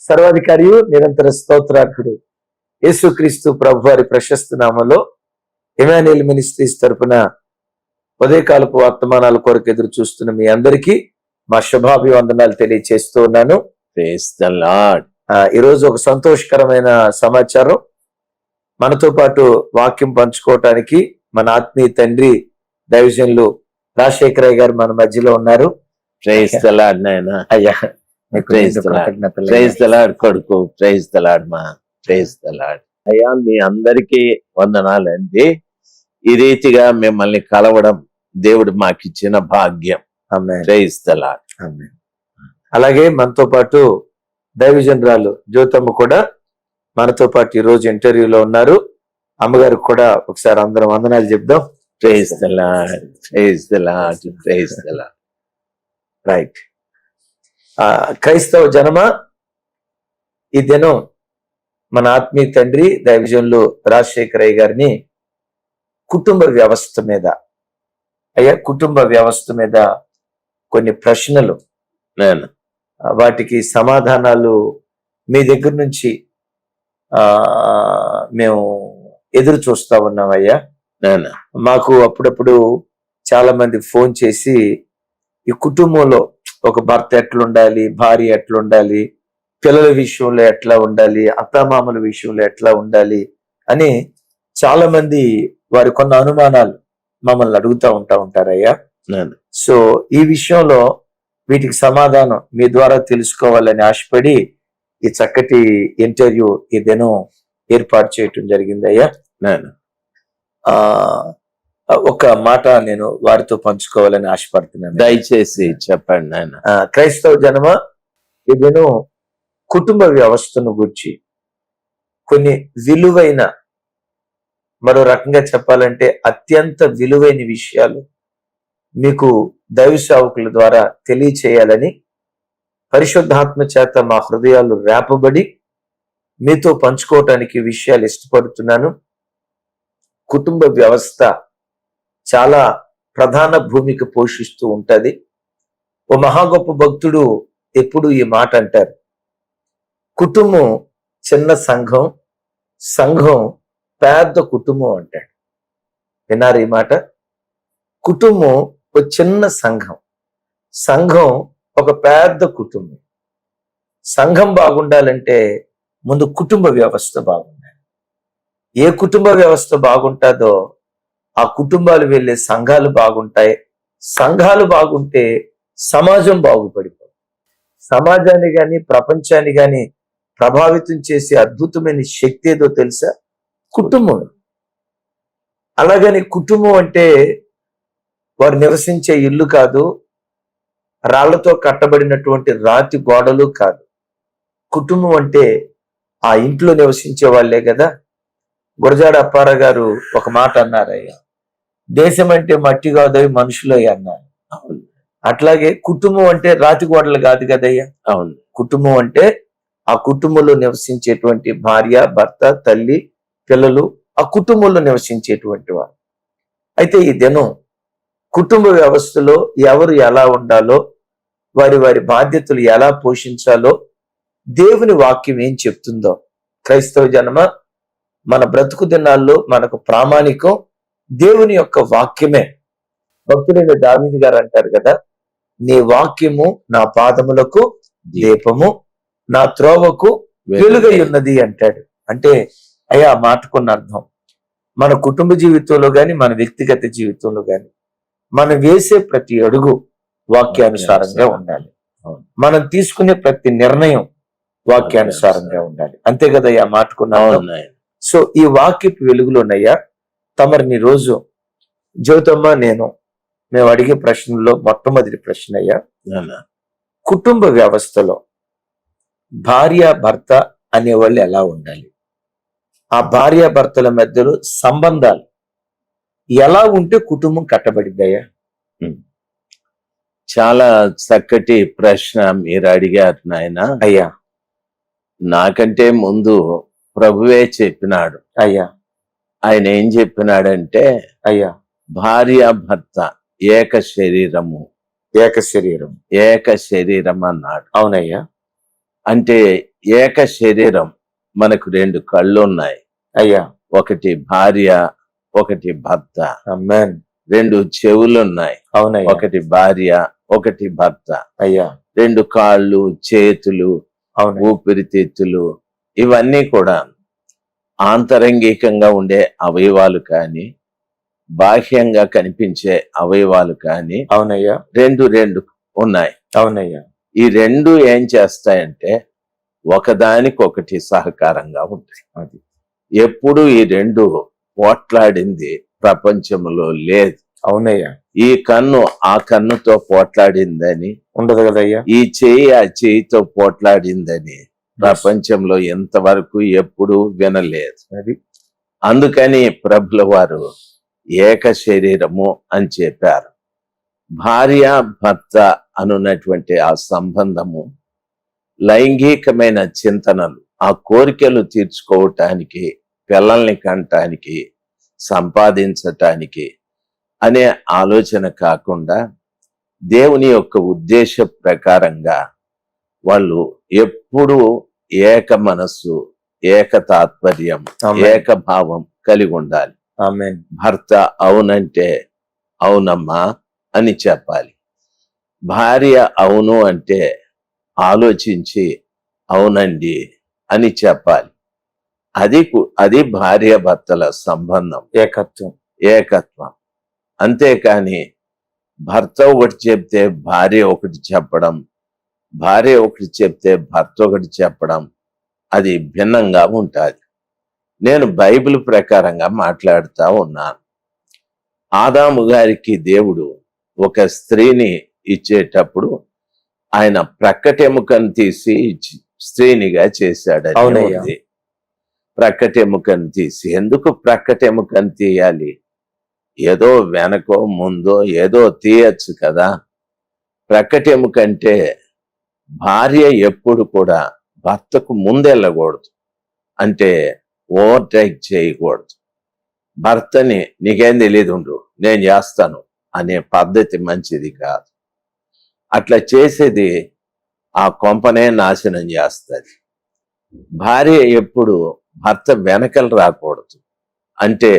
సర్వాధికారియు నిరంతర స్తోత్రార్హుడు యేసుక్రీస్తు ప్రభు వారి ప్రశస్త నామలో ఇమాన్యుయల్ మినిస్ట్రీస్ తరపున ఉదయకాలపు వర్తమానాల కొరకు ఎదురు చూస్తున్న మీ అందరికీ మా శుభాభివందనాలు తెలియజేస్తూ ఉన్నాను. Praise the lord. ఈరోజు ఒక సంతోషకరమైన సమాచారం. మనతో పాటు వాక్యం పంచుకోవటానికి మన ఆత్మీయ తండ్రి దైవజనులు రాజశేఖరయ్య గారు మన మధ్యలో ఉన్నారు. ప్రైజ్ ద లార్డ్ నాయనా. అయ్యా, praise the lord. Praise the lord కొడుకు. ప్రైజ్ ద లార్డ్ మా. Praise the lord. అయ్యా, మీ అందరికీ వందనాలండి. ఈ రీతిగా మిమ్మల్ని కలవడం దేవుడు మాకిచ్చిన భాగ్యం. Praise the lord. అలాగే మనతో పాటు దైవజనరాలు జ్యోతమ్మ కూడా మనతో పాటు ఈ రోజు ఇంటర్వ్యూలో ఉన్నారు. అమ్మగారికి కూడా ఒకసారి అందరం వందనాలు చెప్దాం. Praise the lord. Praise the lord. Praise the lord. Right. క్రైస్తవ జనమా, ఈ దినం మన ఆత్మీయ తండ్రి దైవజనులు రాజశేఖరయ్య గారిని కుటుంబ వ్యవస్థ మీద కుటుంబ వ్యవస్థ మీద కొన్ని ప్రశ్నలు, వాటికి సమాధానాలు మీ దగ్గర నుంచి మేము ఎదురు చూస్తా ఉన్నామయ్యా. మాకు అప్పుడప్పుడు చాలా మంది ఫోన్ చేసి ఈ కుటుంబంలో ఒక భర్త ఎట్లుండాలి, భార్య ఎట్లుండాలి, పిల్లల విషయంలో ఎట్లా ఉండాలి, అత్తమామల విషయంలో ఎట్లా ఉండాలి అని చాలా మంది వారి కొన్ని అనుమానాలు మమ్మల్ని అడుగుతూ ఉంటారయ్యా. సో ఈ విషయంలో వీటికి సమాధానం మీ ద్వారా తెలుసుకోవాలని ఆశపడి ఈ చక్కటి ఇంటర్వ్యూ ఈ దినం ఏర్పాటు చేయటం జరిగింది అయ్యా. ఒక మాట నేను వారితో పంచుకోవాలని ఆశపడుతున్నాను. దయచేసి చెప్పండి నాయన. క్రైస్తవ జనమ, ఈ దినం కుటుంబ వ్యవస్థను గురించి కొన్ని విలువైన, మరో రకంగా చెప్పాలంటే అత్యంత విలువైన విషయాలు మీకు దైవ సేవకుల ద్వారా తెలియచేయాలని పరిశుద్ధాత్మ చేత మా హృదయాలు రేపబడి మీతో పంచుకోవటానికి విషయాలు ఇష్టపడుతున్నాను. కుటుంబ వ్యవస్థ చాలా ప్రధాన భూమిక పోషిస్తూ ఉంటది. ఓ మహా గొప్ప భక్తుడు ఎప్పుడు ఈ మాట అంటారు, కుటుంబం చిన్న సంఘం, సంఘం పెద్ద కుటుంబం అంటాడు. విన్నారు ఈ మాట? కుటుంబం ఒక చిన్న సంఘం, సంఘం ఒక పెద్ద కుటుంబం. సంఘం బాగుండాలంటే ముందు కుటుంబ వ్యవస్థ బాగుండాలి. ఏ కుటుంబ వ్యవస్థ బాగుంటుందో ఆ కుటుంబాలు వెళ్ళే సంఘాలు బాగుంటాయి. సంఘాలు బాగుంటే సమాజం బాగుపడిపోతుంది. సమాజాన్ని గాని ప్రపంచాన్ని గాని ప్రభావితం చేసే అద్భుతమైన శక్తి ఏదో తెలుసా? కుటుంబం. అలాగని కుటుంబం అంటే వారు నివసించే ఇల్లు కాదు, రాళ్లతో కట్టబడినటువంటి రాతి గోడలు కాదు. కుటుంబం అంటే ఆ ఇంట్లో నివసించే వాళ్ళే కదా. గురజాడ అప్పారావు గారు ఒక మాట అన్నారయ్యా, దేశం అంటే మట్టి కాదవి మనుషులు అన్నారు. అట్లాగే కుటుంబం అంటే రాతి గోడలు కాదు కదయ్యా. అవును. కుటుంబం అంటే ఆ కుటుంబంలో నివసించేటువంటి భార్య, భర్త, తల్లి, పిల్లలు, ఆ కుటుంబంలో నివసించేటువంటి వారు. అయితే ఈ దినం కుటుంబ వ్యవస్థలో ఎవరు ఎలా ఉండాలో, వారి వారి బాధ్యతలు ఎలా పోషించాలో దేవుని వాక్యం ఏం చెప్తుందో, క్రైస్తవ జనమ, మన బ్రతుకు దినాల్లో మనకు ప్రామాణికం దేవుని యొక్క వాక్యమే. భక్తుడైన దావీదు గారు అంటారు కదా, నీ వాక్యము నా పాదములకు దీపము, నా త్రోవకు వెలుగై ఉన్నది అంటాడు. అంటే అయ్యా, మాటకున్న అర్థం మన కుటుంబ జీవితంలో గాని, మన వ్యక్తిగత జీవితంలో గాని మనం వేసే ప్రతి అడుగు వాక్యానుసారంగా ఉండాలి. మనం తీసుకునే ప్రతి నిర్ణయం వాక్యానుసారంగా ఉండాలి. అంతే కదయ్యా మాటకున్న అర్థం. సో ఈ వాక్యపు వెలుగులోనయ్యా, తమరిని రోజు జ్యోతమ్మ మేము అడిగే ప్రశ్నలో మొట్టమొదటి ప్రశ్న అయ్యా, కుటుంబ వ్యవస్థలో భార్య భర్త అనేవాళ్ళు ఎలా ఉండాలి? ఆ భార్య భర్తల మధ్యలో సంబంధాలు ఎలా ఉంటే కుటుంబం కట్టబడిద్దయ్యా? చాలా చక్కటి ప్రశ్న మీరు అడిగారు నాయన. అయ్యా, నాకంటే ముందు ప్రభువే చెప్పినాడు. అయ్యా, ఆయన ఏం చెప్పినాడంటే, అయ్యా, భార్య భర్త ఏక శరీరము, ఏక శరీరం, ఏక శరీరం అన్నాడు. అవునయ్యా. అంటే ఏక శరీరం, మనకు 2 కళ్ళు ఉన్నాయి. అయ్యా, ఒకటి భార్య, ఒకటి భర్త. ఆమేన్. 2 చెవులు ఉన్నాయి. అవునయ్యా. ఒకటి భార్య, ఒకటి భర్త. అయ్యా, 2 కాళ్ళు, చేతులు, అవును. ఊపిరితిత్తులు, ఇవన్నీ కూడా ఆంతరంగికంగా ఉండే అవయవాలు కానీ, బాహ్యంగా కనిపించే అవయవాలు కానీ అవునయ్యా. 2 ఉన్నాయి. అవునయ్యా. ఈ 2 ఏం చేస్తాయంటే ఒకదానికొకటి సహకారంగా ఉంటాయి. అది ఎప్పుడు ఈ 2 పోట్లాడింది ప్రపంచంలో లేదు. అవునయ్యా. ఈ కన్ను ఆ కన్నుతో పోట్లాడిందని, ఉండదు కదయ్యా. ఈ చెయ్యి ఆ చెయ్యితో పోట్లాడిందని ప్రపంచంలో ఎంతవరకు ఎప్పుడు వినలేదు. అది అందుకని ప్రభుల వారు ఏక శరీరము అని చెప్పారు. భార్య భర్త అనున్నటువంటి ఆ సంబంధము లైంగికమైన చింతనలు, ఆ కోరికలు తీర్చుకోవటానికి, పిల్లల్ని కంటానికి, సంపాదించటానికి అనే ఆలోచన కాకుండా దేవుని యొక్క ఉద్దేశ ప్రకారంగా వాళ్ళు ఎప్పుడూ ఏక మనస్సు, ఏక తాత్పర్యం, ఆమేన్. ఏక భావం కలిగి ఉండాలి. ఆమేన్. భర్త అవునంటే అవునమ్మా అని చెప్పాలి. భార్య అవును అంటే ఆలోచించి అవునండి అని చెప్పాలి. అది భార్య భర్తల సంబంధం, ఏకత్వం. ఏకత్వం. అంతేకాని భర్త ఒకటి చెప్తే భార్య ఒకటి చెప్పడం, భార్య ఒకటి చెప్తే భర్త ఒకటి చెప్పడం, అది భిన్నంగా ఉంటుంది. నేను బైబిల్ ప్రకారంగా మాట్లాడుతూ ఉన్నాను. ఆదాము గారికి దేవుడు ఒక స్త్రీని ఇచ్చేటప్పుడు ఆయన ప్రక్కటెముకను తీసి స్త్రీనిగా చేశాడని అవునయ్యా. ఉంది. ప్రక్కటెముకను తీసి, ఎందుకు ప్రక్కటెముకను తీయాలి? ఏదో వెనకో ముందో ఏదో తీయచ్చు కదా. ప్రక్కటెముకంటే భార్య ఎప్పుడు కూడా భర్తకు ముందెళ్ళకూడదు, అంటే ఓవర్టేక్ చేయకూడదు. భర్తని నీకేం తెలియదు ఉండు నేను చేస్తాను అనే పద్ధతి మంచిది కాదు. అట్లా చేసేది ఆ కొంపనే నాశనం చేస్తుంది. భార్య ఎప్పుడు భర్త వెనకలు రాకూడదు, అంటే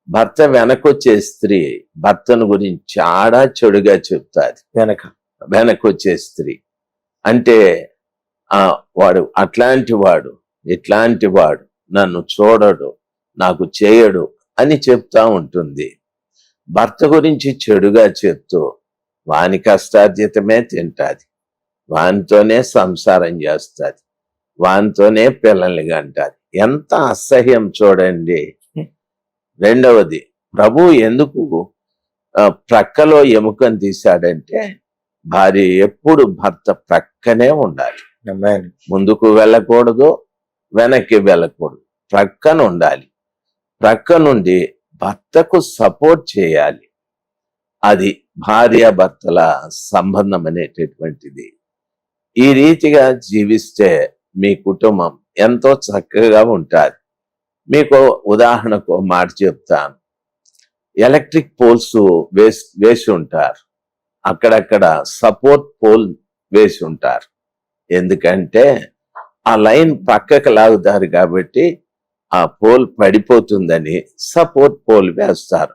భర్త వెనకొచ్చే స్త్రీ భర్తను గురించి చాలా చెడుగా చెప్తాది. వెనకొచ్చే స్త్రీ అంటే వాడు అట్లాంటి వాడు, ఇట్లాంటి వాడు, నన్ను చూడడు, నాకు చేయడు అని చెప్తా ఉంటుంది. భర్త గురించి చెడుగా చెప్తూ వాని కష్టార్జితమే తింటాది, వానితోనే సంసారం చేస్తుంది, వానితోనే పిల్లల్ని కంటాది. ఎంత అసహ్యం చూడండి. రెండవది, ప్రభు ఎందుకు ప్రక్కలో ఎముకను తీశాడంటే భార్య ఎప్పుడు భర్త ప్రక్కనే ఉండాలి. ముందుకు వెళ్ళకూడదు, వెనక్కి వెళ్ళకూడదు, ప్రక్కన ఉండాలి. ప్రక్క నుండి భర్తకు సపోర్ట్ చేయాలి. అది భార్యాభర్తల సంబంధం అనేటటువంటిది. ఈ రీతిగా జీవిస్తే మీ కుటుంబం ఎంతో చక్కగా ఉంటుంది. మీకు ఉదాహరణకు మాట చెప్తాను. ఎలక్ట్రిక్ పోల్స్ వేసి ఉంటారు, అక్కడక్కడ సపోర్ట్ పోల్ వేసి ఉంటారు. ఎందుకంటే ఆ లైన్ పక్కకు లాగుతారు కాబట్టి ఆ పోల్ పడిపోతుందని సపోర్ట్ పోల్ వేస్తారు.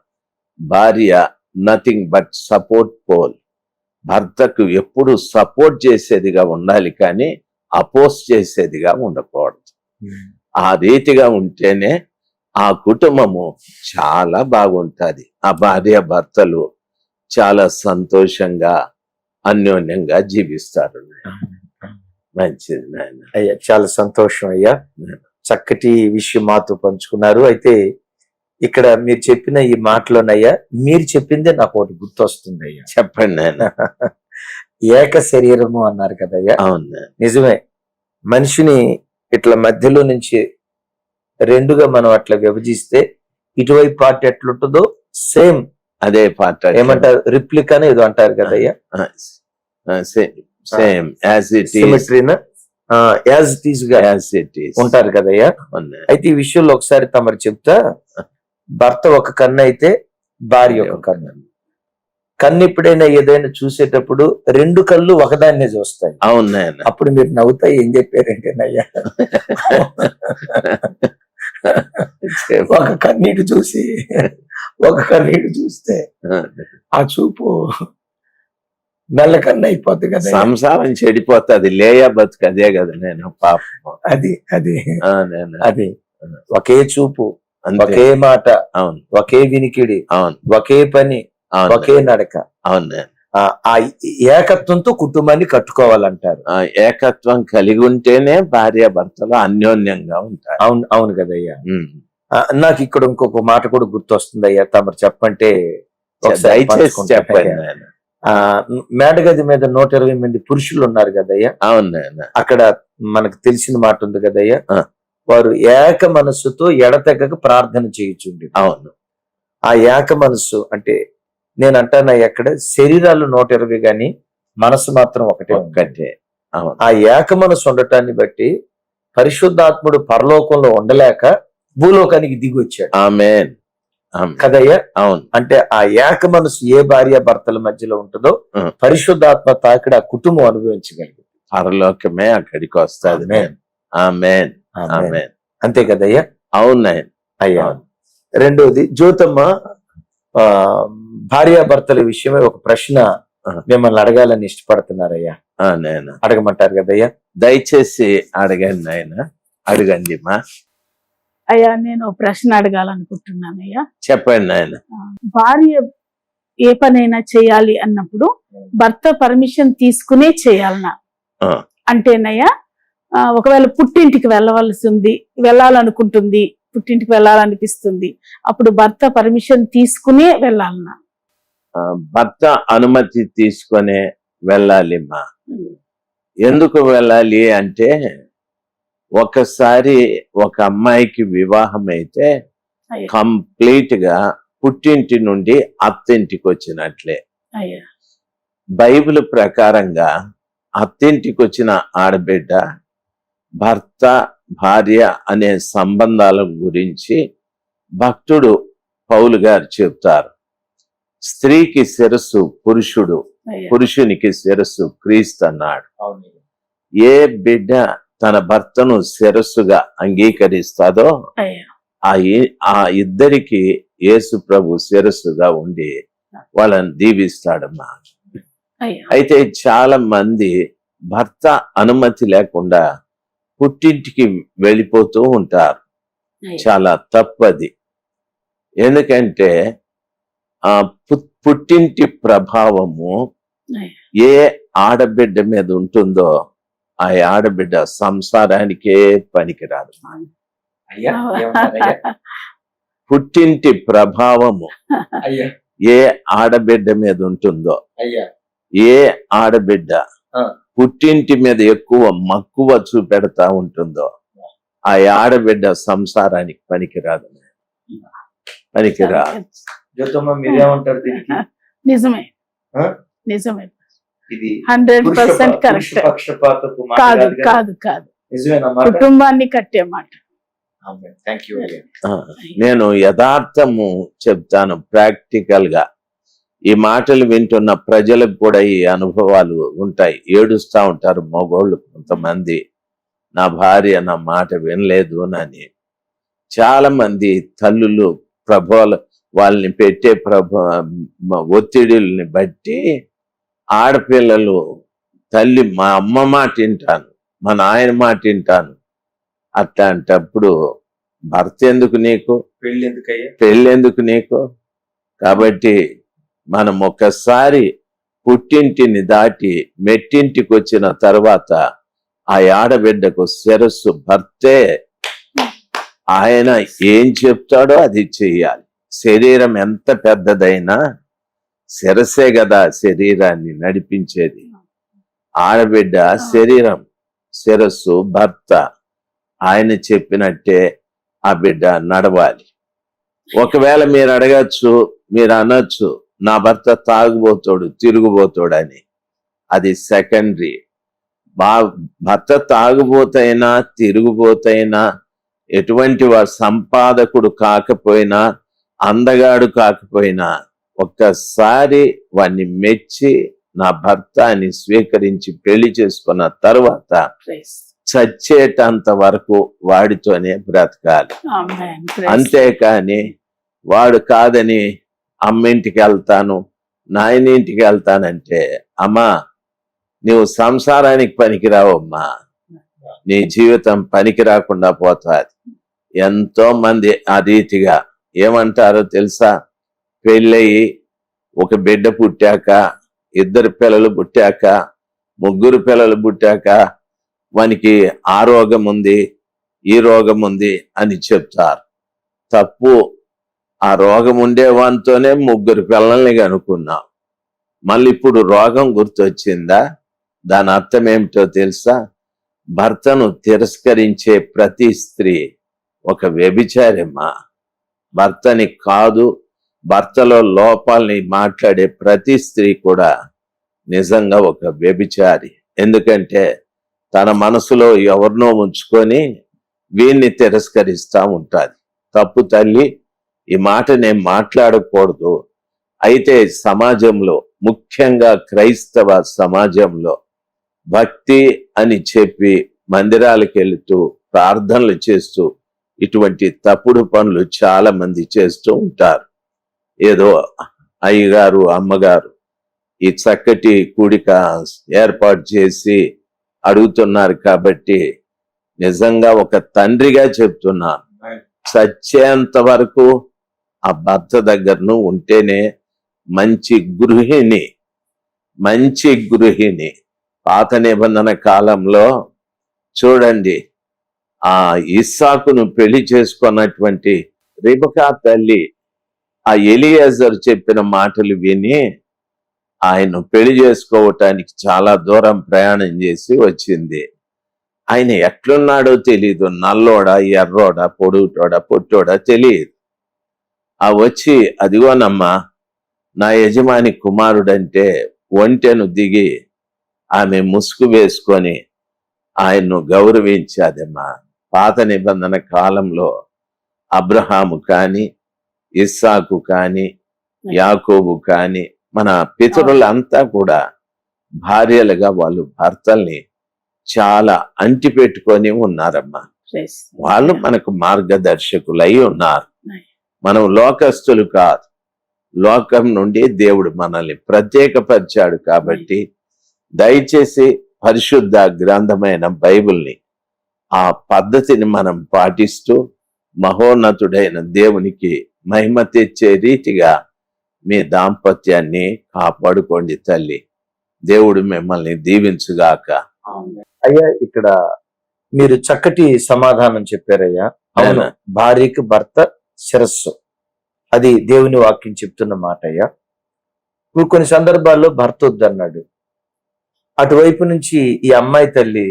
భార్య నథింగ్ బట్ సపోర్ట్ పోల్. భర్తకు ఎప్పుడు సపోర్ట్ చేసేదిగా ఉండాలి, కానీ అపోజ్ చేసేదిగా ఉండకూడదు. ఆ రీతిగా ఉంటేనే ఆ కుటుంబము చాలా బాగుంటుంది. ఆ భార్య భర్తలు చాలా సంతోషంగా అన్యోన్యంగా జీవిస్తారు. మంచిది నాయన. అయ్యా, చాలా సంతోషం అయ్యా. చక్కటి విషయం మాతో పంచుకున్నారు. అయితే ఇక్కడ మీరు చెప్పిన ఈ మాటలోనయ్యా, మీరు చెప్పిందే నాకు ఒకటి గుర్తొస్తుంది అయ్యా. చెప్పండి నాయన. ఏక శరీరము అన్నారు కదయ్యా. అవును, నిజమే. మనిషిని ఇట్లా మధ్యలో నుంచి 2గా మనం అట్లా విభజిస్తే ఇటువైపు పార్ట్ ఎట్లుంటుందో సేమ్ అదే పార్ట్ ఏమంటారు, రిప్లికానే ఏదో అంటారు కదయ్యా. సేమ్ యాజ్ ఇట్ సిమెట్రీనా, యాజ్ ఇట్ ఈస్ గా ఉంటారు కదయ్యా. అయితే ఈ విషయంలో ఒకసారి తమరు చెప్తా, భర్త ఒక కన్ను అయితే భార్య ఒక కన్ను. కన్ను ఎప్పుడైనా ఏదైనా చూసేటప్పుడు రెండు కళ్ళు ఒకదాన్నే చూస్తాయి. అవును నాయన. అప్పుడు మీరు నవ్వుతాయి ఏం చెప్పారంటే నయ్యా, ఒక కన్నీటి చూసి ఒక కన్నీటి చూస్తే ఆ చూపు మెల్లకన్నా అయిపోద్ది కదా, సంసారం చెడిపోతుంది. లేయా బతుకు అదే కదా నేను పాపం. అది అది ఆ, నాయన. అది ఒకే చూపు, అంతే. ఒకే మాట, అవును ఒకే వినికిడి, అవును ఒకే పని, అవును ఒకే నడక. అవును నాయన. ఆ ఏకత్వంతో కుటుంబాన్ని కట్టుకోవాలంటారు. ఆ ఏకత్వం కలిగి ఉంటేనే భార్యాభర్తలు అన్యోన్యంగా ఉంటారు. అవును అవును కదయ్యా. ఉమ్. నాకు ఇక్కడ ఇంకొక మాట కూడా గుర్తొస్తుంది అయ్యా, తమరు చెప్పంటే ఒకసారి దయచేసి పంచుకుంటాను చెప్పండి అయ్యా. నాయన. మేడగది మీద 120 మంది పురుషులు ఉన్నారు కదయ్యా. అవును నాయన. అక్కడ మనకు తెలిసిన మాట ఉంది కదయ్యా, ఆ. వారు ఏక మనస్సుతో ఎడతెగక ప్రార్థన చేయుచుండి. అవును ఆ ఏక మనస్సు అంటే నేను అంటానయ్యా, అక్కడ శరీరాలు 120 గాని మనసు మాత్రం ఒకటే ఉంది. ఒక్కటే. అవును ఆ ఏక మనసు ఉండటాన్ని బట్టి పరిశుద్ధాత్ముడు పరలోకంలో ఉండలేక భూలోకానికి దిగి వచ్చాడు ఆమేన్. ఆమేన్. కదయ్యా. అవును అంటే ఆ ఏక మనసు ఏ భార్య భర్తల మధ్యలో ఉంటుందో పరిశుద్ధాత్మ తాకిడి ఆ కుటుంబం అనుభవించగలిగింది. పరలోకమే అక్కడికి వస్తుంది. ఆమేన్. ఆమేన్. ఆమేన్. ఆమేన్. అంతే కదయ్యా. అవును నాయన. అయ్యా, అవును. రెండోది జ్యోతమ్మ, భార్యాభర్తల విషయమై ఒక ప్రశ్న మిమ్మల్ని అడగాలని ఇష్టపడుతున్నారయ్యా. ఆ నాయన. అడగమంటారు కదయ్యా. దయచేసి అడగండి నాయన. అడగండి మా. అయ్యా, నేను ప్రశ్న అడగాలనుకుంటున్నానయ్యా. చెప్పండి నాయన. భార్య ఏ పనైనా చేయాలి అన్నప్పుడు భర్త పర్మిషన్ తీసుకునే చేయాలనా? ఆ. అంటేనయ్యా, ఒకవేళ పుట్టింటికి వెళ్ళాలనుకుంటుంది, పుట్టింటికి వెళ్ళాలనిపిస్తుంది, అప్పుడు భర్త పర్మిషన్ తీసుకునే వెళ్ళాలనా? భర్త అనుమతి తీసుకొని వెళ్ళాలి మా. ఎందుకు వెళ్ళాలి అంటే, ఒకసారి ఒక అమ్మాయికి వివాహం అయితే అయ్యా. కంప్లీట్ గా పుట్టింటి నుండి అత్తింటికి వచ్చినట్లే. అయ్యా. బైబిల్ ప్రకారంగా అత్తింటికి వచ్చిన ఆడబిడ్డ భర్త భార్య అనే సంబంధాల గురించి భక్తుడు పౌలు గారు చెప్తారు. స్త్రీకి శిరస్సు పురుషుడు, అయ్యా. పురుషునికి శిరస్సు క్రీస్తు అన్నాడు. అవును. ఏ బిడ్డ తన భర్తను శిరస్సుగా అంగీకరిస్తాదో అయ్యా. ఆ ఇద్దరికి యేసు ప్రభు శిరస్సుగా ఉండి వాళ్ళని దీవిస్తాడమ్మా. అయ్యా. అయితే చాలా మంది భర్త అనుమతి లేకుండా పుట్టింటికి వెళ్ళిపోతూ ఉంటారు. అయ్యా. చాలా తప్పది. ఎందుకంటే ఆ పుట్టింటి ప్రభావము అయ్యా. ఏ ఆడబిడ్డ మీద ఉంటుందో ఆ ఆడబిడ్డ సంసారానికే పనికిరాదు. అయ్యా, ఏమన్నారయ్యా? పుట్టింటి ప్రభావము అయ్యా, ఏ ఆడబిడ్డ మీద ఉంటుందో, అయ్యా, ఏ ఆడబిడ్డ ఆ. పుట్టింటి మీద ఎక్కువ మక్కువ చూపెడతా ఉంటుందో ఆ ఆడబిడ్డ సంసారానికి పనికిరాదు. పనికిరాదు. జ్యోతమ్మ మీరేమంటారు దీనికి? నిజమే, ఆ? నిజమే. ఇది 100% కరెక్ట్. పక్షపాతపు మాట కాదు కాదు కదా? కాదు కాదు, నిజమేనమాట. కుటుంబాన్ని కట్టే మాట. థ్యాంక్ యూ అయ్యా. నేను యథార్థము చెప్తాను, ప్రాక్టికల్ గా. ఈ మాటలు వింటున్న ప్రజలకు కూడా ఈ అనుభవాలు ఉంటాయి. ఏడుస్తా ఉంటారు మగోళ్ళు కొంతమంది, నా భార్య నా మాట వినలేదు అని. చాలా మంది తల్లులు వాళ్ళని పెట్టే ఒత్తిడిల్ని బట్టి ఆడపిల్లలు తల్లి మా అమ్మ మాట వింటాను, మా నాయన మాట వింటాను అట్లాంటప్పుడు భర్త ఎందుకు నీకు, పెళ్ళెందుకు నీకు? కాబట్టి మనం ఒక్కసారి పుట్టింటిని దాటి మెట్టింటికి వచ్చిన తర్వాత ఆ ఆడబిడ్డకు శిరస్సు భర్తే. ఆయన ఏం చెప్తాడో అది చెయ్యాలి. శరీరం ఎంత పెద్దదైనా శిరసే కదా శరీరాన్ని నడిపించేది. ఆడబిడ్డ శరీరం, శిరస్సు భర్త. ఆయన చెప్పినట్టే ఆ బిడ్డ నడవాలి. ఒకవేళ మీరు అడగచ్చు, మీరు అనొచ్చు, నా భర్త తాగుబోతాడు, తిరుగుబోతాడు అని. అది సెకండరీ. భర్త తాగుబోతైనా తిరుగుబోతైనా, ఎటువంటి సంపాదకుడు కాకపోయినా, అందగాడు కాకపోయినా, ఒక్కసారి వాడిని మెచ్చి నా భర్త అని స్వీకరించి పెళ్లి చేసుకున్న తర్వాత చచ్చేటంత వరకు వాడితోనే బ్రతకాలి. అంతేకాని వాడు కాదని అమ్మింటికి వెళ్తాను నాయనింటికి వెళ్తానంటే, అమ్మా నువ్వు సంసారానికి పనికిరావమ్మా, నీ జీవితం పనికి రాకుండా పోతుంది. ఎంతో మంది ఆ రీతిగా ఏమంటారో తెలుసా, పెళ్ళయి ఒక బిడ్డ పుట్టాక, 2 పిల్లలు పుట్టాక, 3 పిల్లలు పుట్టాక వానికి ఆ రోగం ఉంది ఈ రోగం ఉంది అని చెప్తారు. తప్పు. ఆ రోగం ఉండే వానితోనే 3 పిల్లల్ని కనుక్కున్నాం. మళ్ళీ ఇప్పుడు రోగం గుర్తొచ్చిందా? దాని అర్థం ఏమిటో తెలుసా? భర్తను తిరస్కరించే ప్రతి స్త్రీ ఒక వ్యభిచారమ్మా. భర్తని కాదు, భర్తలో లోపాలని మాట్లాడే ప్రతి స్త్రీ కూడా నిజంగా ఒక వ్యభిచారి. ఎందుకంటే తన మనసులో ఎవరినో ఉంచుకొని వీన్ని తిరస్కరిస్తా ఉంటుంది. తప్పు తల్లి, ఈ మాట నేను మాట్లాడకూడదు. అయితే సమాజంలో, ముఖ్యంగా క్రైస్తవ సమాజంలో భక్తి అని చెప్పి మందిరాలకు వెళుతూ ప్రార్థనలు చేస్తూ ఇటువంటి తప్పుడు పనులు చాలా మంది చేస్తూ ఉంటారు. ఏదో అయ్యగారు అమ్మగారు ఈ చక్కటి కూడిక ఏర్పాటు చేసి అడుగుతున్నారు కాబట్టి నిజంగా ఒక తండ్రిగా చెప్తున్నాను, చచ్చేంత వరకు ఆ భర్త దగ్గరను ఉంటేనే మంచి గృహిణి. పాత నిబంధన కాలంలో చూడండి, ఆ ఇస్సాకును పెళ్లి చేసుకున్నటువంటి రిబకా తల్లి ఆ ఎలియాజరు చెప్పిన మాటలు విని ఆయన పెళ్లి చేసుకోవటానికి చాలా దూరం ప్రయాణం చేసి వచ్చింది. ఆయన ఎట్లున్నాడో తెలీదు, నల్లోడా ఎర్రోడా పొడుగుటోడా పొట్టోడా తెలియదు. ఆ వచ్చి, అదిగోనమ్మా నా యజమాని కుమారుడంటే ఒంటెను దిగి ఆమె ముసుగు వేసుకొని ఆయన్ను గౌరవించాదమ్మా. పాత నిబంధన కాలంలో అబ్రహాము కాని, ఇస్సాకు కాని, యాకోబు కాని, మన పితరులంతా కూడా భార్యలుగా వాళ్ళు భర్తల్ని చాలా అంటి పెట్టుకొని ఉన్నారమ్మా. వాళ్ళు మనకు మార్గదర్శకులై ఉన్నారు. మనం లోకస్తులు కాదు, లోకం నుండి దేవుడు మనల్ని ప్రత్యేకపరిచాడు. కాబట్టి దయచేసి పరిశుద్ధ గ్రంథమైన బైబిల్ని, ఆ పద్ధతిని మనం పాటిస్తూ మహోన్నతుడైన దేవునికి మహిమ తెచ్చే రీతిగా మీ దాంపత్యాన్ని కాపాడుకోండి తల్లి. దేవుడు మిమ్మల్ని దీవించుగాక. అయ్యా, ఇక్కడ మీరు చక్కటి సమాధానం చెప్పారయ్యా. అవును, భార్యకి భర్త శిరస్సు, అది దేవుని వాక్యం చెప్తున్న మాట అయ్యా. ఇప్పుడు కొన్ని సందర్భాల్లో భర్త వద్దన్నాడు, అటువైపు నుంచి ఈ అమ్మాయి తల్లి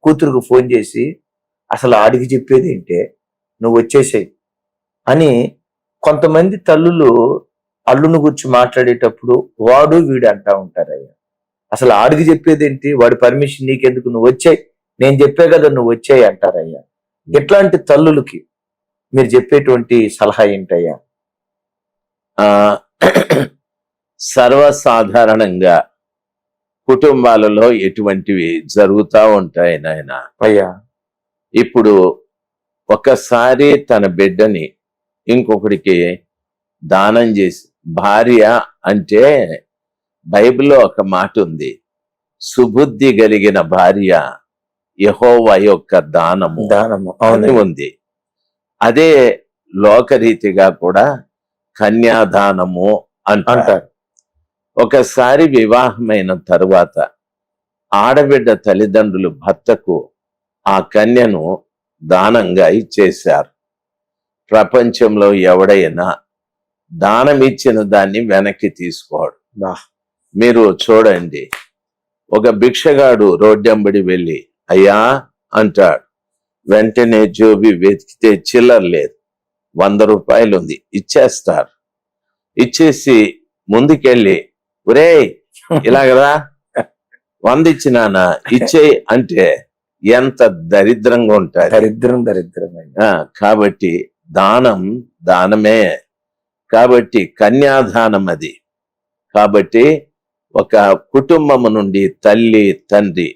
కూతురుకు ఫోన్ చేసి, అసలు ఆడికి చెప్పేది ఏంటే, నువ్వు వచ్చేసేయి అని కొంతమంది తల్లులు అల్లును గురించి మాట్లాడేటప్పుడు వాడు వీడు అంటా ఉంటారయ్యా. అసలు ఆడికి చెప్పేది ఏంటి, వాడి పర్మిషన్ నీకెందుకు, నువ్వు వచ్చాయి, నేను చెప్పే కదా నువ్వు వచ్చాయి అంటారయ్యా. ఇట్లాంటి తల్లులకి మీరు చెప్పేటువంటి సలహా ఏంటయ్యా? సర్వసాధారణంగా కుటుంబాలలో ఎటువంటివి జరుగుతూ ఉంటాయి నాయన. అయ్యా, ఇప్పుడు ఒకసారి తన బిడ్డని ఇంకొకడికి దానం చేసి, భార్య అంటే బైబిల్లో ఒక మాట ఉంది, సుబుద్ధి కలిగిన భార్య యెహోవా యొక్క దానము అని ఉంది. అదే లోకరీతిగా కూడా కన్యాదానము అంటారు. ఒకసారి వివాహమైన తరువాత ఆడబిడ్డ తల్లిదండ్రులు భర్తకు ఆ కన్యను దానంగా ఇచ్చేశారు. ప్రపంచంలో ఎవడైనా దానం ఇచ్చిన దాన్ని వెనక్కి తీసుకోడు. మీరు చూడండి, ఒక భిక్షగాడు రోడ్డెంబడి వెళ్ళి అయ్యా అంటాడు, వెంటనే జోబి వెతికితే చిల్లర లేదు, 100 రూపాయలు ఉంది, ఇచ్చేస్తారు. ఇచ్చేసి ముందుకెళ్ళి, ఒరే ఇలాగరా 100 ఇచ్చినానా ఇచ్చేయి అంటే ఎంత దరిద్రంగా ఉంటుంది. దరిద్రం. కాబట్టి దానమే. కాబట్టి కన్యాదానం అది. కాబట్టి ఒక కుటుంబము నుండి తల్లి తండ్రి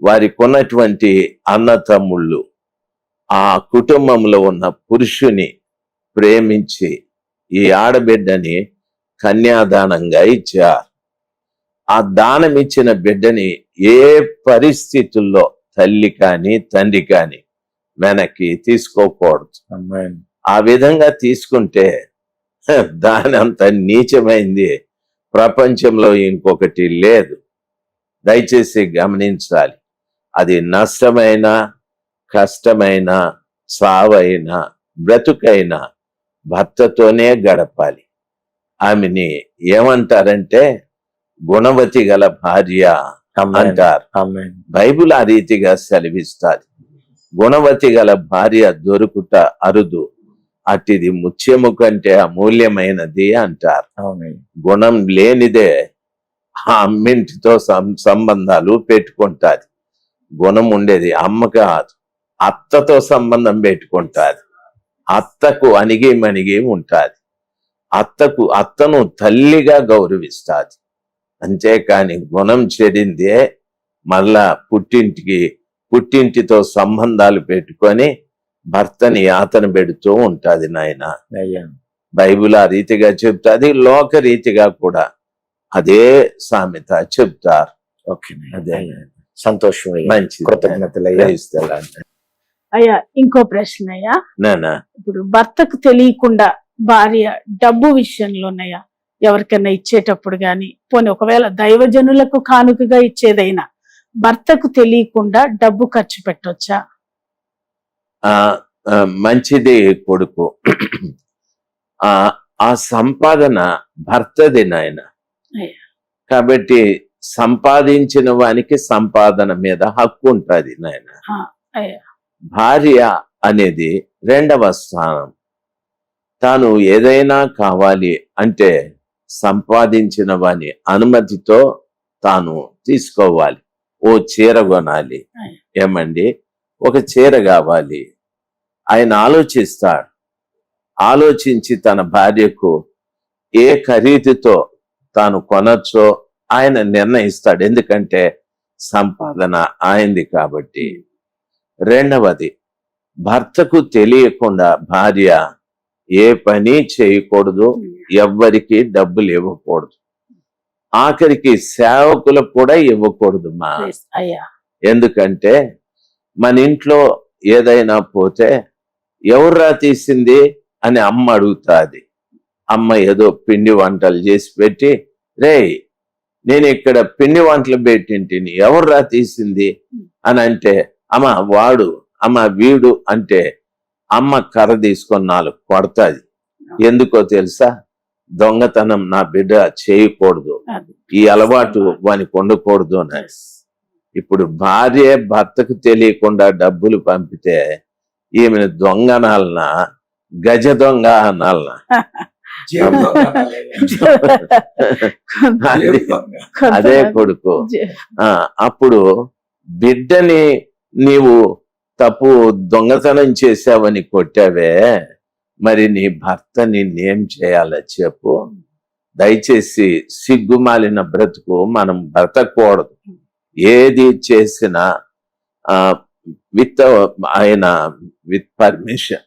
వారికి ఉన్నటువంటి అన్నతమ్ముళ్ళు ఆ కుటుంబంలో ఉన్న పురుషుని ప్రేమించి ఈ ఆడబిడ్డని కన్యాదానంగా ఇచ్చారు. ఆ దానం ఇచ్చిన బిడ్డని ఏ పరిస్థితుల్లో తల్లి కానీ తండ్రి కానీ వెనక్కి తీసుకోకూడదు. ఆ విధంగా తీసుకుంటే దాని అంత నీచమైంది ప్రపంచంలో ఇంకొకటి లేదు. దయచేసి గమనించాలి. అది నష్టమైన, కష్టమైన, సావైన, బ్రతుకైన భర్తతోనే గడపాలి. ఆమెని ఏమంటారంటే గుణవతి గల భార్య అంటారు. బైబిల్ ఆ రీతిగా సెలవిస్తారు. గుణవతి గల భార్య దొరుకుట అరుదు, అటిది ముత్యము కంటే అమూల్యమైనది అంటారు. గుణం లేనిదే ఆ అమ్మింటితో సంబంధాలు పెట్టుకుంటాది. గుణం ఉండేది అమ్మ కాదు, అత్తతో సంబంధం పెట్టుకుంటాది. అత్తకు అణిగి మణిగి ఉంటాది. అత్తను తల్లిగా గౌరవిస్తాది. అంతేకాని గుణం చెడిందే మళ్ళా పుట్టింటితో సంబంధాలు పెట్టుకొని భర్తని యాతన పెడుతూ ఉంటాది. నాయన బైబిల్ ఆ రీతిగా చెప్తాది. లోక రీతిగా కూడా అదే సామెత చెప్తారు. అదే సంతోషం, మంచి కృతజ్ఞతలు. అయ్యా ఇంకో ప్రశ్న అయ్యా. నానా ఇప్పుడు భర్తకు తెలియకుండా భార్య డబ్బు విషయంలోనయ్యా ఎవరికైనా ఇచ్చేటప్పుడు గాని, పోనీ ఒకవేళ దైవజనులకు కానుకగా ఇచ్చేదైనా భర్తకు తెలియకుండా డబ్బు ఖర్చు పెట్టొచ్చా? మంచిది కొడుకు. ఆ సంపాదన భర్తది నాయన. కాబట్టి సంపాదించిన వానికి సంపాదన మీద హక్కు ఉంటుంది నాయన. భార్య అనేది రెండవ స్థానం. తాను ఏదైనా కావాలి అంటే సంపాదించిన వాని అనుమతితో తాను తీసుకోవాలి. ఓ చీర కొనాలి, ఏమండి ఒక చీర కావాలి, ఆయన ఆలోచిస్తాడు. ఆలోచించి తన భార్యకు ఏ ఖరీదుతో తాను కొనొచ్చో ఆయన నిర్ణయిస్తాడు. ఎందుకంటే సంపాదన ఆయనది కాబట్టి. రెండవది, భర్తకు తెలియకుండా భార్య ఏ పని చేయకూడదు, ఎవ్వరికి డబ్బులు ఇవ్వకూడదు, ఆఖరికి సేవకులకు కూడా ఇవ్వకూడదు మా. ఎందుకంటే మన ఇంట్లో ఏదైనా పోతే ఎవర్రా తీసింది అని అమ్మ అడుగుతాది. అమ్మ ఏదో పిండి వంటలు చేసి పెట్టి, రే నేను ఇక్కడ పిండి వంటలు పెట్టింటిని, ఎవర్రా తీసింది అని అంటే, అమ్మ వాడు, అమ్మ వీడు అంటే అమ్మ కర్ర తీసుకొని 4 కొడతాది. ఎందుకో తెలుసా? దొంగతనం నా బిడ్డ చేయకూడదు, ఈ అలవాటు వానికి ఉండకూడదు అని. ఇప్పుడు భార్య భర్తకు తెలియకుండా డబ్బులు పంపితే ఈమెను దొంగ అనాలనా, గజ దొంగ అనాలనా? అదే కొడుకు. అప్పుడు బిడ్డని నీవు తప్పు దొంగతనం చేసావని కొట్టావే, మరి నీ భర్త నిన్నేం చేయాలో చెప్పు. దయచేసి సిగ్గుమాలిన బ్రతుకు మనం బ్రతకూడదు. ఏది చేసినా విత్ పర్మిషన్,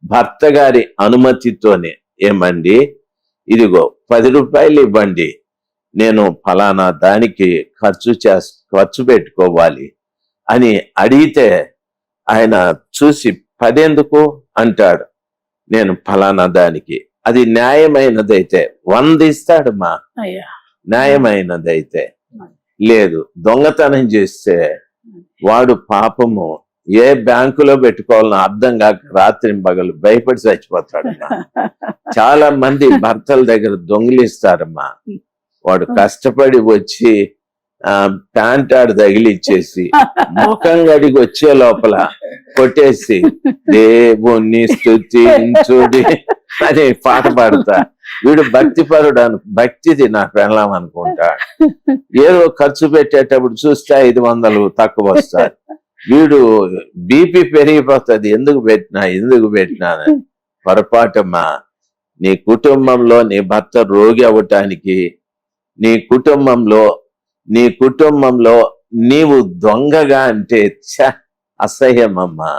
భర్త గారి అనుమతితోనే. ఏమండి ఇదిగో 10 రూపాయలు ఇవ్వండి, నేను ఫలానా దానికి ఖర్చు పెట్టుకోవాలి అని అడిగితే ఆయన చూసి 10 ఎందుకు అంటాడు. నేను ఫలానా దానికి, అది న్యాయమైనదైతే 100 ఇస్తాడు మా. న్యాయమైనదైతే లేదు. దొంగతనం చేస్తే వాడు పాపము ఏ బ్యాంకులో పెట్టుకోవాలని అర్థం కాక రాత్రి పగలు భయపడి చచ్చిపోతాడమ్మా. చాలా మంది భర్తల దగ్గర దొంగిలిస్తారమ్మా. వాడు కష్టపడి వచ్చి ప్యాంట్ ఆడు తగిలిచ్చేసి ముఖం గడికి వచ్చే లోపల కొట్టేసి దేవుణ్ణి స్తుతించుడి అని పాట పాడతా. వీడు భక్తిపరుడు భక్తిది నాకు వెళ్ళాం అనుకుంటాడు. ఏదో ఖర్చు పెట్టేటప్పుడు చూస్తే 500 తక్కువ వస్తాయి. వీడు బీపీ పెరిగిపోతుంది, ఎందుకు పెట్టినా పొరపాటమ్మా. నీ కుటుంబంలో నీ భర్త రోగి అవ్వటానికి, నీ కుటుంబంలో నీవు దొంగగా అంటే అసహ్యమమ్మా.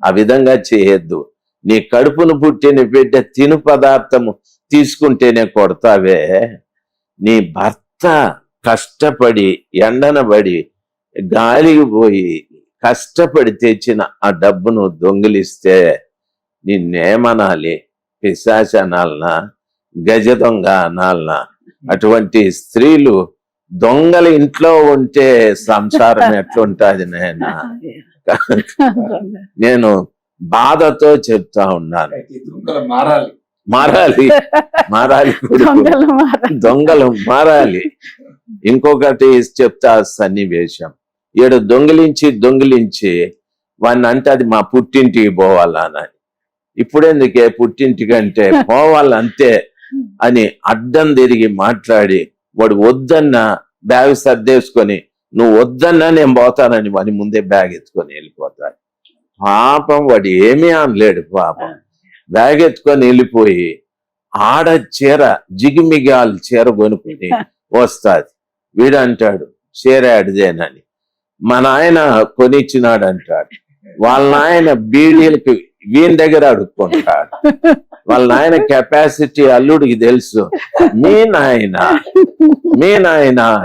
ఆ విధంగా చేయొద్దు. నీ కడుపును పుట్టిన బిడ్డ తిను పదార్థము తీసుకుంటేనే కొడతావే. నీ భర్త కష్టపడి ఎండనబడి గాలికి పోయి కష్టపడి తెచ్చిన ఆ డబ్బును దొంగిలిస్తే నిన్నేమనాలి? పిశాచ అనాలనా? గజ దొంగ అనాలనా? అటువంటి స్త్రీలు దొంగల ఇంట్లో ఉంటే సంసారం ఎట్లుంటుంది నాయన? నేను బాధతో చెప్తా ఉన్నాను. మారాలి దొంగలు మారాలి. ఇంకొకటి చెప్తా సన్నివేశం. ఈడు దొంగిలించి వాడిని అంటే అది మా పుట్టింటికి పోవాలని. ఇప్పుడెందుకే పుట్టింటికంటే పోవాలంతే అని అడ్డం తిరిగి మాట్లాడి వాడు వద్దన్నా బ్యాగ్ సర్దేసుకొని నువ్వు వద్దన్నా నేను పోతానని వాని ముందే బ్యాగ్ ఎత్తుకొని వెళ్ళిపోతాడు. పాపం వాడు ఏమీ అనలేడు. పాపం బ్యాగ్ ఎత్తుకొని వెళ్ళిపోయి ఆడ చీర జిగిమిగాలు చీర కొనుక్కుని వస్తాది. వీడు అంటాడు చీర ఆడిదేనని. మా నాయన కొనిచ్చినాడు అంటాడు. వాళ్ళ నాయన బీడీలకి వీని దగ్గర అడుక్కుంటాడు. వాళ్ళ నాయన కెపాసిటీ అల్లుడికి తెలుసు. మీ నాయన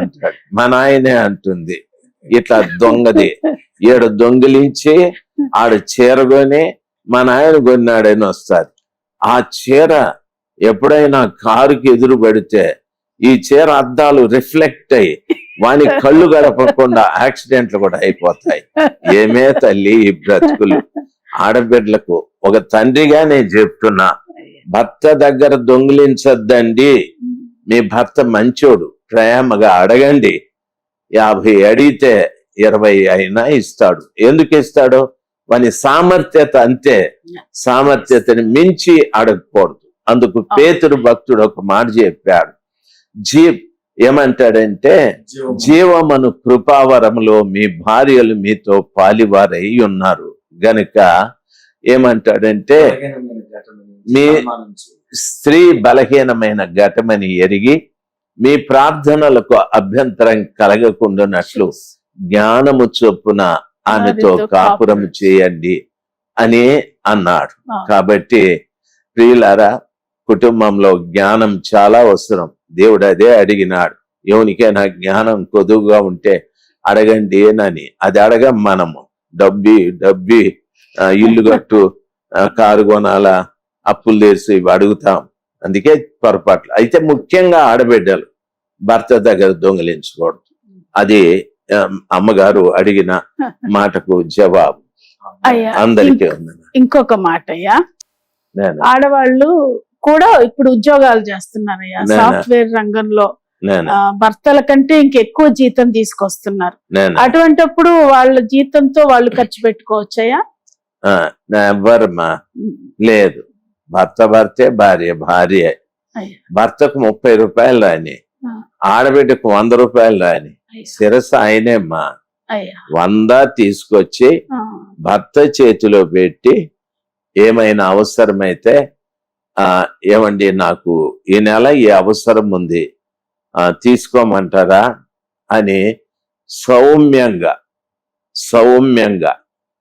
అంటాడు. మా నాయనే అంటుంది. ఇట్లా దొంగది ఈడ దొంగిలించి ఆడ చీర కొని మా నాయన కొన్నాడని వస్తుంది. ఆ చీర ఎప్పుడైనా కారుకి ఎదురు పడితే ఈ చీర అద్దాలు రిఫ్లెక్ట్ అయ్యి వాని కళ్ళు గడపకుండా యాక్సిడెంట్లు కూడా అయిపోతాయి. ఏమే తల్లి ఈ బ్రతుకులు. ఆడబిడ్డలకు ఒక తండ్రిగా నేను చెప్తున్నా, భర్త దగ్గర దొంగిలించద్దండి. మీ భర్త మంచోడు, ప్రేమగా అడగండి. 50 అడిగితే 20 అయినా ఇస్తాడు. ఎందుకు ఇస్తాడు? వాని సామర్థ్యత అంతే. సామర్థ్యతని మించి అడగకూడదు. అందుకు పేతురు భక్తుడు ఒక మాట చెప్పాడు. ఏమంటాడంటే, జీవమను కృపావరములో మీ భార్యలు మీతో పాలివారై ఉన్నారు గనుక ఏమంటాడంటే, మీ స్త్రీ బలహీనమైన ఘటమని ఎరిగి మీ ప్రార్థనలకు అభ్యంతరం కలగకుండానట్లు జ్ఞానము చొప్పున ఆమెతో కాపురము చేయండి అని అన్నాడు. కాబట్టి ప్రియులారా, కుటుంబంలో జ్ఞానం చాలా అవసరం. దేవుడు అదే అడిగినాడు. ఎవరికైనా జ్ఞానం కొదువుగా ఉంటే అడగండి అని. అది అడగం మనము. డబ్బి ఇల్లు కట్టు, కారు కొనాల, అప్పులు చేసి అడుగుతాం. అందుకే పొరపాట్లు. అయితే ముఖ్యంగా ఆడబిడ్డలు భర్త దగ్గర దొంగిలించకూడదు. అది అమ్మగారు అడిగిన మాటకు జవాబు. అందరికీ ఉంది. ఇంకొక మాట అయ్యా, ఆడవాళ్ళు కూడా ఇప్పుడు ఉద్యోగాలు చేస్తున్నారయ్యా. సాఫ్ట్వేర్ రంగంలో భర్తల కంటే ఇంకెక్కువ జీతం తీసుకొస్తున్నారు. అటువంటిప్పుడు వాళ్ళ జీతంతో వాళ్ళు ఖర్చు పెట్టుకోవచ్చయ్యా? ఎవ్వరమ్మా లేదు. భర్తే, భార్య. భర్తకు 30 రూపాయలు రాని, ఆడబిడ్డకు 100 రూపాయలు రాని. శిరస్సు ఆయనేమ్మా. 100 తీసుకొచ్చి భర్త చేతిలో పెట్టి ఏమైనా అవసరమైతే, ఏమండి నాకు ఈ నెల ఈ అవసరం ఉంది, తీసుకోమంటారా అని సౌమ్యంగా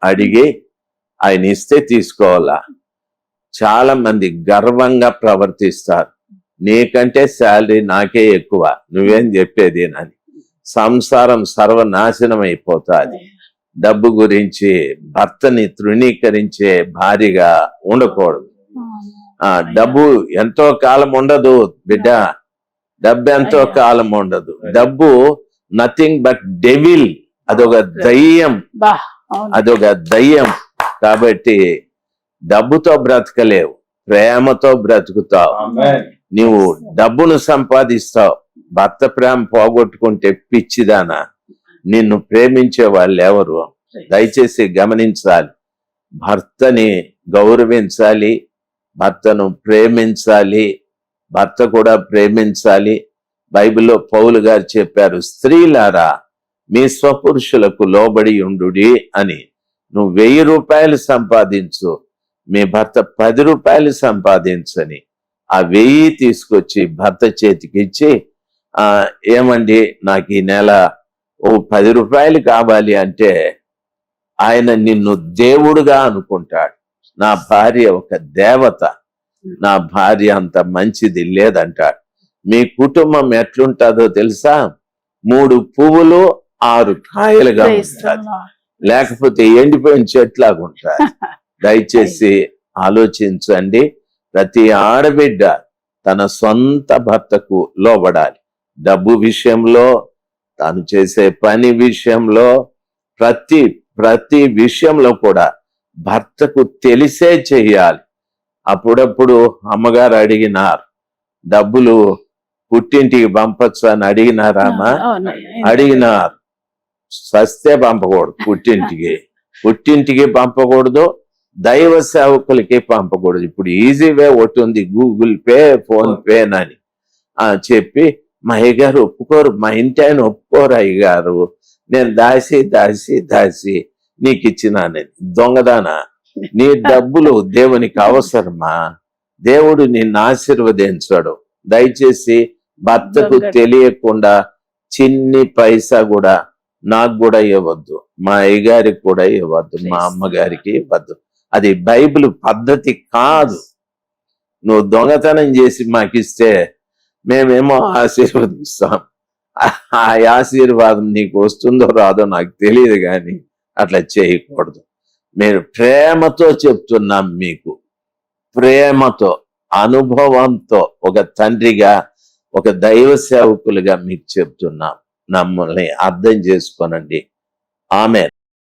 అడిగి ఆయన ఇస్తే తీసుకోవాలా. చాలా మంది గర్వంగా ప్రవర్తిస్తారు. నీకంటే శాలరీ నాకే ఎక్కువ, నువ్వేం చెప్పేది అని. సంసారం సర్వనాశనం అయిపోతుంది. డబ్బు గురించి భర్తని తృణీకరించే భార్యగా ఉండకూడదు. డబ్బు ఎంతో కాలం ఉండదు బిడ్డ. డబ్బు ఎంతో కాలం ఉండదు. డబ్బు నథింగ్ బట్ డెవిల్. అదొక దయ్యం. కాబట్టి డబ్బుతో బ్రతకలేవు, ప్రేమతో బ్రతుకుతావు. నీవు డబ్బును సంపాదిస్తావు, భర్త ప్రేమ పోగొట్టుకుంటే పిచ్చిదానా. నిన్ను ప్రేమించే వాళ్ళు ఎవరు? దయచేసి గమనించాలి. భర్తని గౌరవించాలి, భర్తను ప్రేమించాలి, భర్త కూడా ప్రేమించాలి. బైబిల్లో పౌలు గారు చెప్పారు, స్త్రీలారా మీ స్వపురుషులకు లోబడి ఉండుడి అని. నువ్వు 1000 రూపాయలు సంపాదించు, మీ భర్త 10 రూపాయలు సంపాదించని. ఆ 1000 తీసుకొచ్చి భర్త చేతికి ఇచ్చి, ఏమండి నాకు ఈ నెల ఓ 10 రూపాయలు కావాలి అంటే, ఆయన నిన్ను దేవుడుగా అనుకుంటాడు. నా భార్య ఒక దేవత, నా భార్య అంత మంచిది లేదంటాడు. మీ కుటుంబం ఎట్లుంటుందో తెలుసా? 3 పువ్వులు 6 కాయలుగా ఉంటుంది, లేకపోతే ఎండిపోయిన చెట్లాగా ఉంటారు. దయచేసి ఆలోచించండి. ప్రతి ఆడబిడ్డ తన సొంత భర్తకు లోబడాలి. డబ్బు విషయంలో, తాను చేసే పని విషయంలో, ప్రతి విషయంలో కూడా భర్తకు తెలిసే చెయ్యాలి. అప్పుడప్పుడు అమ్మగారు అడిగినారు, డబ్బులు పుట్టింటికి పంపచ్చు అని అడిగినారామా? అడిగినారు. సస్తే పంపకూడదు పుట్టింటికి పంపకూడదు, దైవ సేవకులకి పంపకూడదు. ఇప్పుడు ఈజీ వే ఒకటి ఉంది, గూగుల్ పే, ఫోన్ పే అని చెప్పి, మా అయ్యగారు ఒప్పుకోరు, మా ఇంటి ఆయన ఒప్పుకోరు అయ్యగారు, నేను దాసి నీకు ఇచ్చినానని. దొంగదానా, నీ డబ్బులు దేవునికి అవసరమా? దేవుడు నిన్ను ఆశీర్వదించాడు. దయచేసి భర్తకు తెలియకుండా చిన్ని పైసా కూడా నాకు కూడా ఇవ్వద్దు, మా అయ్యగారికి కూడా ఇవ్వద్దు, మా అమ్మగారికి ఇవ్వద్దు. అది బైబిల్ పద్ధతి కాదు. నువ్వు దొంగతనం చేసి మాకిస్తే మేమేమో ఆశీర్వదిస్తాం. ఆ ఆశీర్వాదం నీకు వస్తుందో రాదో నాకు తెలియదు, కానీ అట్లా చేయకూడదు. మీరు ప్రేమతో చెప్తున్నాం, మీకు ప్రేమతో, అనుభవంతో, ఒక తండ్రిగా, ఒక దైవ సేవకులుగా మీకు చెప్తున్నాం. మమ్మల్ని అర్థం చేసుకోనండి. ఆమేన్.